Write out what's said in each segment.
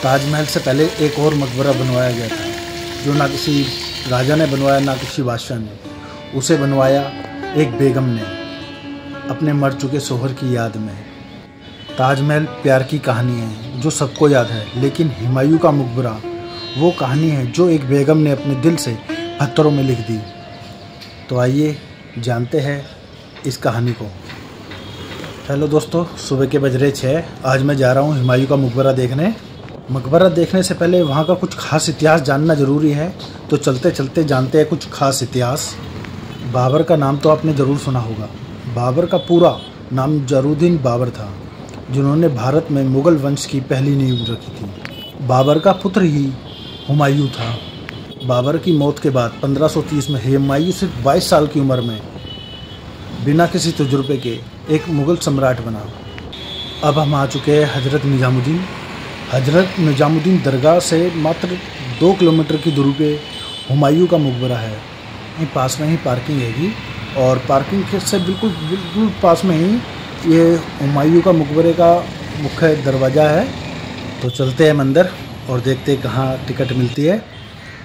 ताजमहल से पहले एक और मकबरा बनवाया गया था, जो ना किसी राजा ने बनवाया ना किसी बादशाह ने। उसे बनवाया एक बेगम ने अपने मर चुके शोहर की याद में। ताजमहल प्यार की कहानी है जो सबको याद है, लेकिन हुमायूं का मकबरा वो कहानी है जो एक बेगम ने अपने दिल से पत्थरों में लिख दी। तो आइए जानते हैं इस कहानी को। हेलो दोस्तों, सुबह के बज रहे 6। आज मैं जा रहा हूँ हुमायूं का मकबरा देखने। मकबरा देखने से पहले वहाँ का कुछ खास इतिहास जानना ज़रूरी है, तो चलते चलते जानते हैं कुछ खास इतिहास। बाबर का नाम तो आपने ज़रूर सुना होगा। बाबर का पूरा नाम जलालुद्दीन बाबर था, जिन्होंने भारत में मुग़ल वंश की पहली नींव रखी थी। बाबर का पुत्र ही हुमायूं था। बाबर की मौत के बाद 1530 में हुमायूं सिर्फ 22 साल की उम्र में बिना किसी तजुर्बे के एक मुग़ल सम्राट बना। अब हम आ चुके हैं हज़रत निज़ामुद्दीन दरगाह से मात्र 2 किलोमीटर की दूरी पे हुमायूं का मकबरा है। यहीं पास में ही पार्किंग हैगी, और पार्किंग से बिल्कुल पास में ही ये हुमायूं का मकबरे का मुख्य दरवाज़ा है। तो चलते हैं अंदर और देखते हैं कहाँ टिकट मिलती है।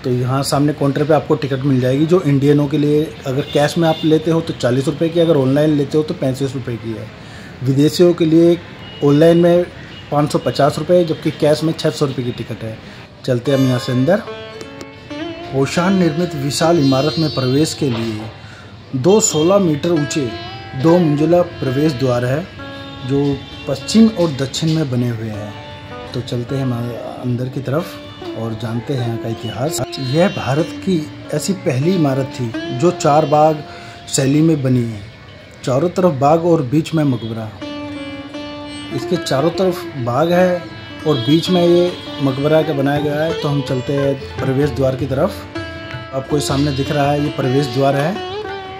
तो यहाँ सामने काउंटर पे आपको टिकट मिल जाएगी, जो इंडियनों के लिए अगर कैश में आप लेते हो तो 40 रुपये की, अगर ऑनलाइन लेते हो तो 35 रुपये की है। विदेशियों के लिए ऑनलाइन में 550 रुपये, जबकि कैश में 600 रुपये की टिकट है। चलते हैं हम यहाँ से अंदर। ओशान निर्मित विशाल इमारत में प्रवेश के लिए 16 मीटर ऊंचे 2 मंजिला प्रवेश द्वार है, जो पश्चिम और दक्षिण में बने हुए हैं। तो चलते हैं अंदर की तरफ और जानते हैं यहाँ का इतिहास। यह भारत की ऐसी पहली इमारत थी जो 4 बाग शैली में बनी है। चारों तरफ बाग और बीच में मकबरा। इसके चारों तरफ बाग है और बीच में ये मकबरा का बनाया गया है। तो हम चलते हैं प्रवेश द्वार की तरफ। आपको सामने दिख रहा है ये प्रवेश द्वार है,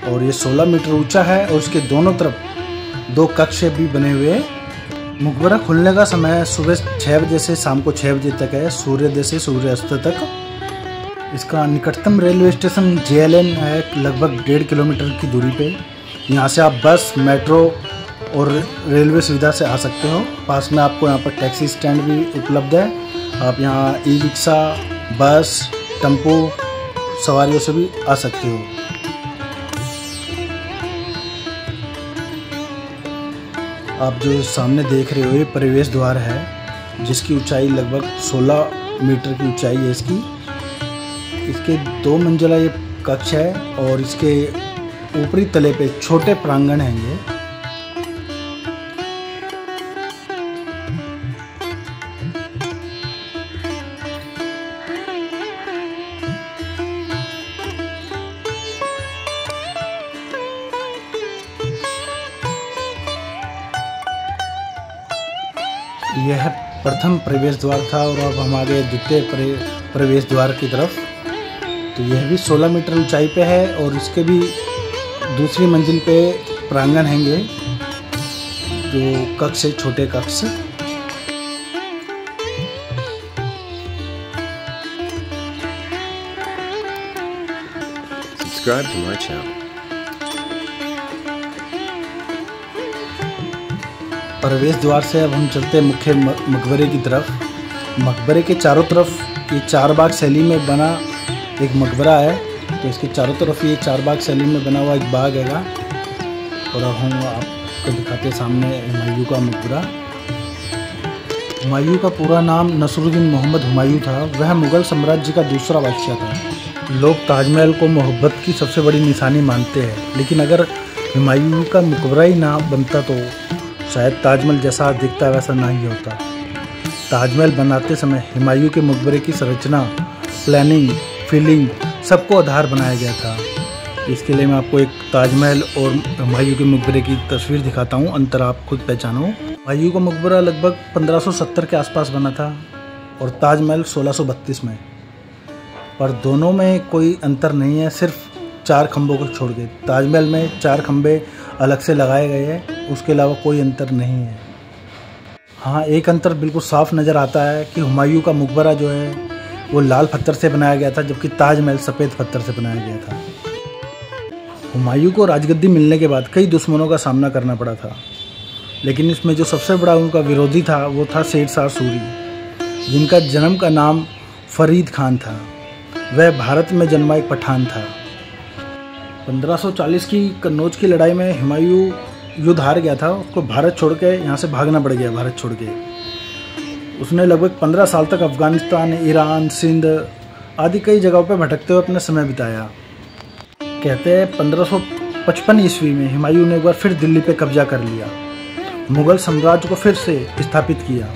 और ये 16 मीटर ऊंचा है, और उसके दोनों तरफ 2 कक्ष भी बने हुए हैं। मकबरा खुलने का समय सुबह 6 बजे से शाम को 6 बजे तक है, सूर्योदय से सूर्यास्त तक। इसका निकटतम रेलवे स्टेशन JLN है, लगभग 1.5 किलोमीटर की दूरी पे। यहाँ से आप बस, मेट्रो और रेलवे सुविधा से आ सकते हो। पास में आपको यहाँ पर टैक्सी स्टैंड भी उपलब्ध है। आप यहाँ ई-रिक्शा, बस, टेम्पो सवारियों से भी आ सकते हो। आप जो सामने देख रहे हो ये प्रवेश द्वार है, जिसकी ऊंचाई लगभग 16 मीटर की ऊंचाई है इसके 2 मंजिला ये कक्ष है, और इसके ऊपरी तले पे छोटे प्रांगण हैं ये। यह प्रथम प्रवेश द्वार था, और अब हम आ गए द्वितीय प्रवेश द्वार की तरफ। तो यह भी 16 मीटर ऊंचाई पे है, और इसके भी दूसरी मंजिल पे प्रांगण हैंगे, जो कक्ष है, छोटे कक्ष। Subscribe to my channel. प्रवेश द्वार से अब हम चलते हैं मुख्य मकबरे की तरफ। मकबरे के चारों तरफ ये 4 बाग शैली में बना एक मकबरा है। तो इसके चारों तरफ ये 4 बाग शैली में बना हुआ एक बाग हैगा। और अब हम आपको दिखाते हैं सामने हुमायूं का मकबरा। हुमायूं का पूरा नाम नसरुद्दीन मोहम्मद हुमायूं था। वह मुग़ल साम्राज्य का दूसरा बादशाह था। लोग ताजमहल को मोहब्बत की सबसे बड़ी निशानी मानते हैं, लेकिन अगर हुमायूं का मकबरा ही ना बनता तो शायद ताजमहल जैसा दिखता वैसा ना ही होता। ताजमहल बनाते समय हुमायूं के मकबरे की संरचना, प्लानिंग, फिलिंग सबको आधार बनाया गया था। इसके लिए मैं आपको एक ताजमहल और हुमायूं के मकबरे की तस्वीर दिखाता हूँ, अंतर आप खुद पहचानो। हुमायूं का मकबरा लगभग 1570 के आसपास बना था, और ताजमहल 1632 में। पर दोनों में कोई अंतर नहीं है, सिर्फ 4 खंभों को छोड़ के। ताजमहल में 4 खंभे अलग से लगाए गए हैं, उसके अलावा कोई अंतर नहीं है। हाँ, एक अंतर बिल्कुल साफ नज़र आता है कि हुमायूं का मकबरा जो है वो लाल पत्थर से बनाया गया था, जबकि ताजमहल सफ़ेद पत्थर से बनाया गया था। हुमायूं को राजगद्दी मिलने के बाद कई दुश्मनों का सामना करना पड़ा था, लेकिन इसमें जो सबसे बड़ा उनका विरोधी था वो था शेर शाह सूरी। जिनका जन्म का नाम फरीद खान था। वह भारत में जन्मा एक पठान था। 1540 की कन्नौज की लड़ाई में हुमायूं युद्ध हार गया था। उसको भारत छोड़ के यहाँ से भागना पड़ गया। भारत छोड़ के उसने लगभग 15 साल तक अफ़गानिस्तान, ईरान, सिंध आदि कई जगहों पर भटकते हुए अपना समय बिताया। कहते हैं 1555 ईस्वी में हुमायूं ने एक बार फिर दिल्ली पे कब्जा कर लिया। मुग़ल साम्राज्य को फिर से स्थापित किया।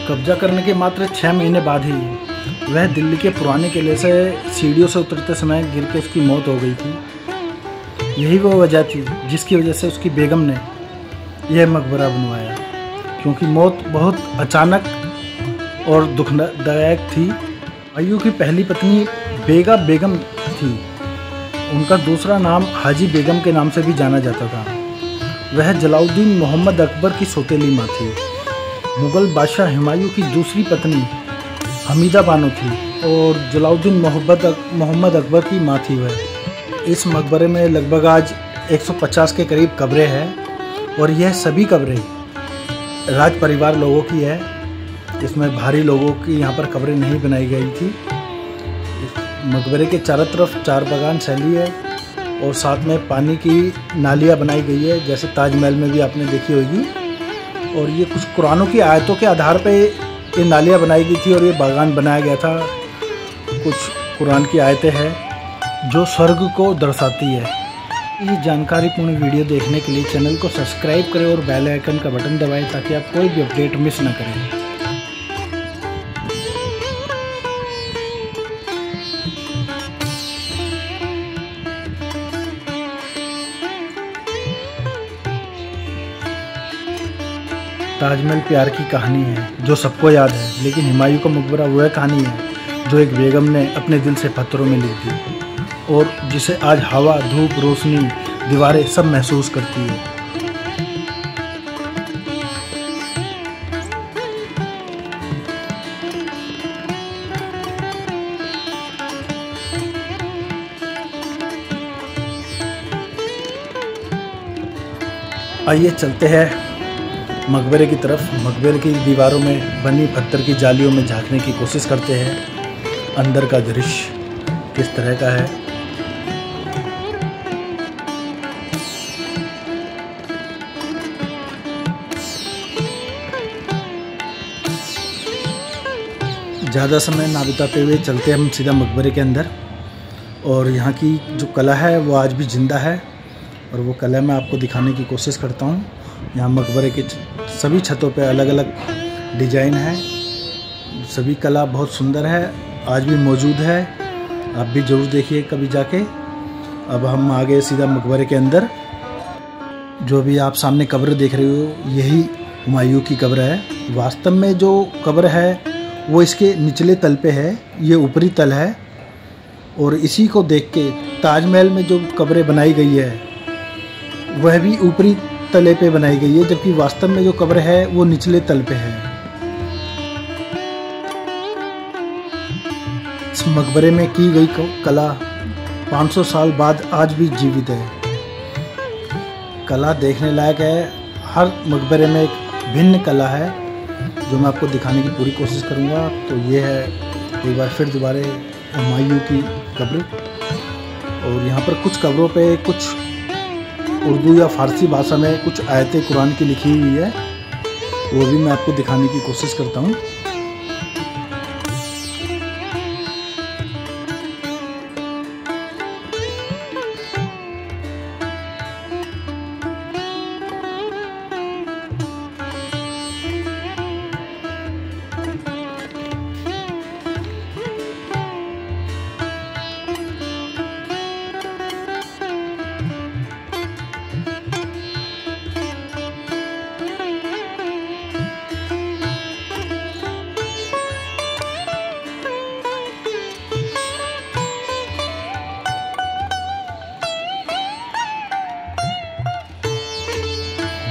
कब्जा करने के मात्र 6 महीने बाद ही वह दिल्ली के पुराने किले से सीढ़ियों से उतरते समय गिर के उसकी मौत हो गई थी। यही वो वजह थी जिसकी वजह से उसकी बेगम ने यह मकबरा बनवाया, क्योंकि मौत बहुत अचानक और दुखदायक थी। हुमायूं की पहली पत्नी बेगा बेगम थी। उनका दूसरा नाम हाजी बेगम के नाम से भी जाना जाता था। वह जलालुद्दीन मोहम्मद अकबर की सौतेली माँ थी। मुग़ल बादशाह हुमायूं की दूसरी पत्नी हमीदा बानो थी और जलालुद्दीन मोहम्मद अकबर की माँ थी वह। इस मकबरे में लगभग आज 150 के करीब कब्रें हैं और यह सभी कब्रें राज परिवार लोगों की है। इसमें भारी लोगों की यहाँ पर कब्रें नहीं बनाई गई थी। मकबरे के चारों तरफ 4 बागान शैली है और साथ में पानी की नालियाँ बनाई गई है, जैसे ताजमहल में भी आपने देखी होगी। और ये कुछ कुरानों की आयतों के आधार पे ये नालियाँ बनाई गई थी और ये बागान बनाया गया था। कुछ कुरान की आयतें हैं जो स्वर्ग को दर्शाती है। ये जानकारीपूर्ण वीडियो देखने के लिए चैनल को सब्सक्राइब करें और बेल आइकन का बटन दबाएं ताकि आप कोई भी अपडेट मिस ना करें। ताजमहल प्यार की कहानी है जो सबको याद है, लेकिन हुमायूं का मकबरा वह कहानी है जो एक बेगम ने अपने दिल से पत्थरों में लिख दी और जिसे आज हवा, धूप, रोशनी, दीवारें सब महसूस करती है। आइए चलते हैं मकबरे की तरफ। मकबरे की दीवारों में बनी पत्थर की जालियों में झांकने की कोशिश करते हैं। अंदर का दृश्य किस तरह का है। ज़्यादा समय ना बिताते हुए चलते हम सीधा मकबरे के अंदर। और यहाँ की जो कला है वो आज भी ज़िंदा है और वो कला मैं आपको दिखाने की कोशिश करता हूँ। यहाँ मकबरे के सभी छतों पे अलग अलग डिजाइन है। सभी कला बहुत सुंदर है, आज भी मौजूद है। आप भी ज़रूर देखिए कभी जाके। अब हम आ गए सीधा मकबरे के अंदर। जो भी आप सामने कब्र देख रहे हो यही हुमायूं की कब्र है। वास्तव में जो कब्र है वो इसके निचले तल पे है, ये ऊपरी तल है। और इसी को देख के ताजमहल में जो कब्रें बनाई गई है वह भी ऊपरी तले पे बनाई गई है, जबकि वास्तव में जो कब्र है वो निचले तल पे है। इस मकबरे में की गई कला 500 साल बाद आज भी जीवित है। कला देखने लायक है। हर मकबरे में एक भिन्न कला है जो मैं आपको दिखाने की पूरी कोशिश करूंगा। तो ये है एक बार फिर दोबारा हुमायूं की कब्र। और यहाँ पर कुछ कब्रों पे कुछ उर्दू या फारसी भाषा में कुछ आयतें कुरान की लिखी हुई है, वो भी मैं आपको दिखाने की कोशिश करता हूँ।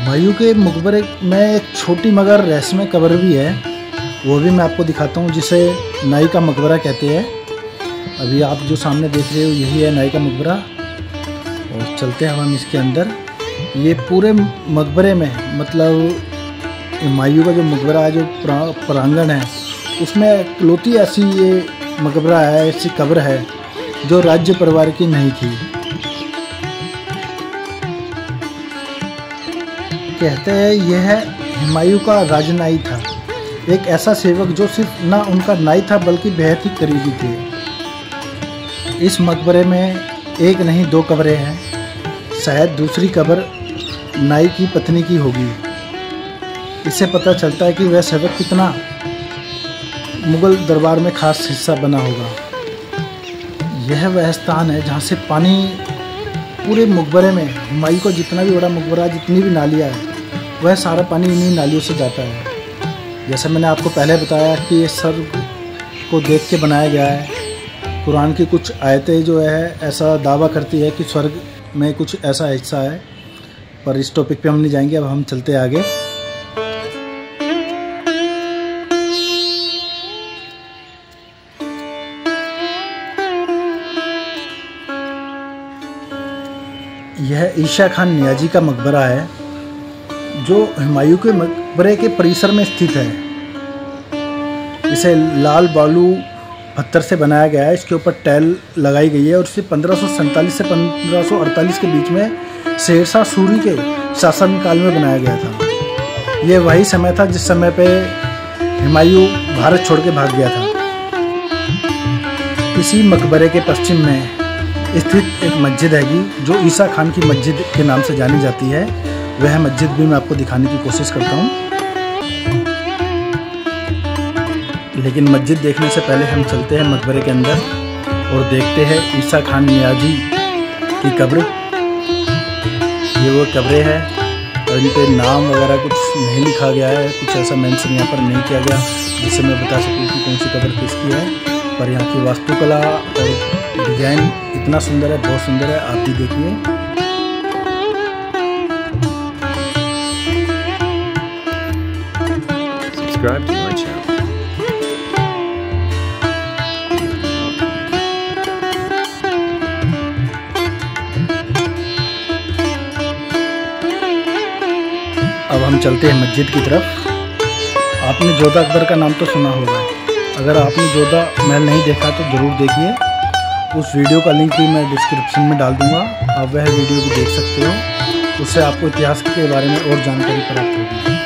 हुमायूं के मकबरे में एक छोटी मगर रहस्यमय कब्र भी है, वो भी मैं आपको दिखाता हूँ, जिसे नाई का मकबरा कहते हैं। अभी आप जो सामने देख रहे हो यही है नाई का मकबरा। और चलते हैं हम इसके अंदर। ये पूरे मकबरे में मतलब हुमायूं का जो मकबरा है, जो प्रांगण है, उसमें इकलौती ऐसी ये मकबरा है, ऐसी कब्र है जो राज्य परिवार की नहीं थी। कहते हैं यह हुमायूं का राजनाई था, एक ऐसा सेवक जो सिर्फ ना उनका नाई था बल्कि बेहद ही करीबी थे। इस मकबरे में एक नहीं 2 कब्रें हैं, शायद दूसरी कब्र नाई की पत्नी की होगी। इससे पता चलता है कि वह सेवक कितना मुगल दरबार में खास हिस्सा बना होगा। यह वह स्थान है जहाँ से पानी पूरे मकबरे में, हुमायूं का जितना भी बड़ा मकबरा, जितनी भी नालियाँ हैं, वह सारा पानी इन्हीं नालियों से जाता है। जैसे मैंने आपको पहले बताया कि ये स्वर्ग को देख के बनाया गया है। कुरान की कुछ आयतें जो है ऐसा दावा करती है कि स्वर्ग में कुछ ऐसा हिस्सा है, पर इस टॉपिक पे हम नहीं जाएंगे। अब हम चलते आगे। यह ईशा खान नियाजी का मकबरा है जो हुमायूं के मकबरे के परिसर में स्थित है। इसे लाल बालू पत्थर से बनाया गया है, इसके ऊपर टाइल लगाई गई है और इसे 1547 से 1548 के बीच में शेरशाह सूरी के शासनकाल में बनाया गया था। यह वही समय था जिस समय पे हुमायूं भारत छोड़ के भाग गया था। इसी मकबरे के पश्चिम में स्थित एक मस्जिद हैगी जो ईसा खान की मस्जिद के नाम से जानी जाती है। वह मस्जिद भी मैं आपको दिखाने की कोशिश करता हूँ, लेकिन मस्जिद देखने से पहले हम चलते हैं मकबरे के अंदर और देखते हैं ईसा खान नियाजी की कब्र। ये वो कब्रें हैं और इन पे नाम वगैरह कुछ नहीं लिखा गया है, कुछ ऐसा मेंशन यहाँ पर नहीं किया गया जिससे मैं बता सकूँ कि कौन सी कब्र किसकी है। पर यहाँ की वास्तुकला और डिज़ाइन इतना सुंदर है, बहुत सुंदर है, आप भी देखिए। Subscribe to my channel. अब हम चलते हैं मस्जिद की तरफ। आपने जोधा अकबर का नाम तो सुना होगा, अगर आपने जोधा महल नहीं देखा तो ज़रूर देखिए। उस वीडियो का लिंक भी मैं डिस्क्रिप्शन में डाल दूंगा, आप वह वीडियो भी देख सकते हो। उससे आपको इतिहास के बारे में और जानकारी प्राप्त होगी।